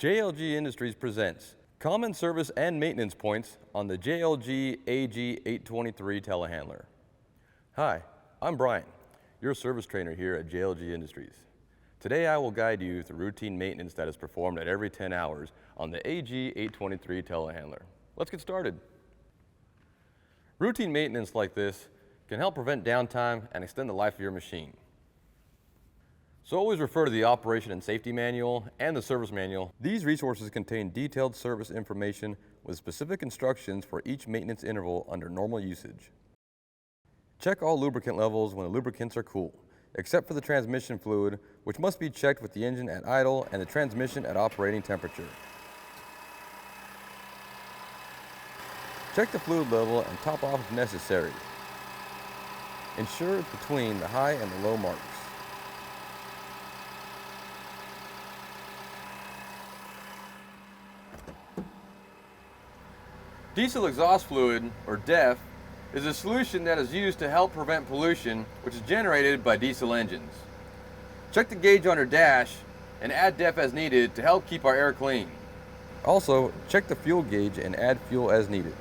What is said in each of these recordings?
JLG Industries presents Common Service and Maintenance Points on the JLG AG823 Telehandler. Hi, I'm Brian, your service trainer here at JLG Industries. Today I will guide you through routine maintenance that is performed at every 10 hours on the AG823 Telehandler. Let's get started. Routine maintenance like this can help prevent downtime and extend the life of your machine. So always refer to the Operation and Safety Manual and the Service Manual. These resources contain detailed service information with specific instructions for each maintenance interval under normal usage. Check all lubricant levels when the lubricants are cool, except for the transmission fluid, which must be checked with the engine at idle and the transmission at operating temperature. Check the fluid level and top off if necessary. Ensure it's between the high and the low marks. Diesel exhaust fluid, or DEF, is a solution that is used to help prevent pollution which is generated by diesel engines. Check the gauge on your dash and add DEF as needed to help keep our air clean. Also, check the fuel gauge and add fuel as needed.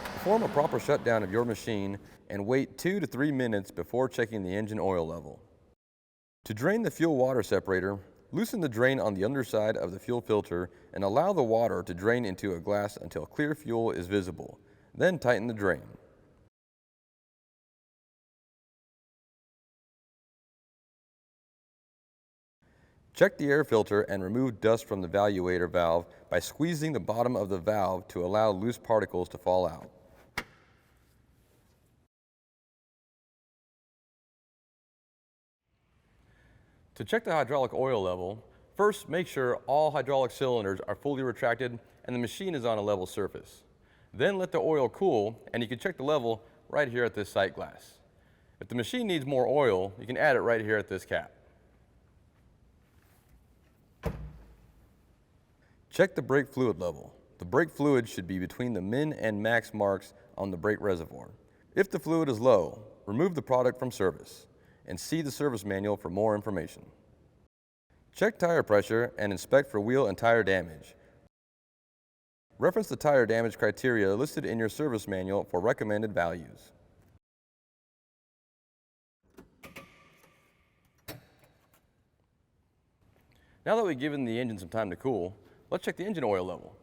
Perform a proper shutdown of your machine and wait 2 to 3 minutes before checking the engine oil level. To drain the fuel water separator, loosen the drain on the underside of the fuel filter and allow the water to drain into a glass until clear fuel is visible. Then tighten the drain. Check the air filter and remove dust from the valuator valve by squeezing the bottom of the valve to allow loose particles to fall out. To check the hydraulic oil level, first make sure all hydraulic cylinders are fully retracted and the machine is on a level surface. Then let the oil cool and you can check the level right here at this sight glass. If the machine needs more oil, you can add it right here at this cap. Check the brake fluid level. The brake fluid should be between the min and max marks on the brake reservoir. If the fluid is low, remove the product from service and see the service manual for more information. Check tire pressure and inspect for wheel and tire damage. Reference the tire damage criteria listed in your service manual for recommended values. Now that we've given the engine some time to cool, let's check the engine oil level.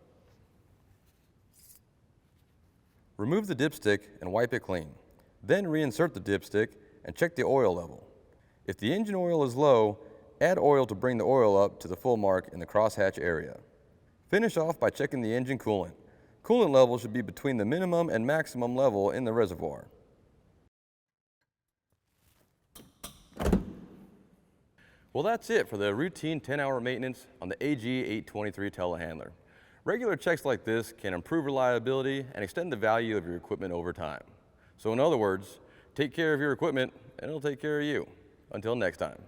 Remove the dipstick and wipe it clean. Then reinsert the dipstick and check the oil level. If the engine oil is low, add oil to bring the oil up to the full mark in the crosshatch area. Finish off by checking the engine coolant. Coolant level should be between the minimum and maximum level in the reservoir. Well, that's it for the routine 10-hour maintenance on the AG823 Telehandler. Regular checks like this can improve reliability and extend the value of your equipment over time. So in other words, take care of your equipment and it'll take care of you. Until next time.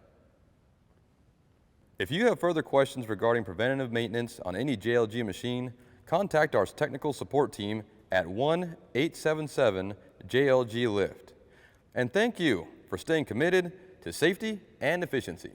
If you have further questions regarding preventative maintenance on any JLG machine, contact our technical support team at 1-877-JLG-LIFT. And thank you for staying committed to safety and efficiency.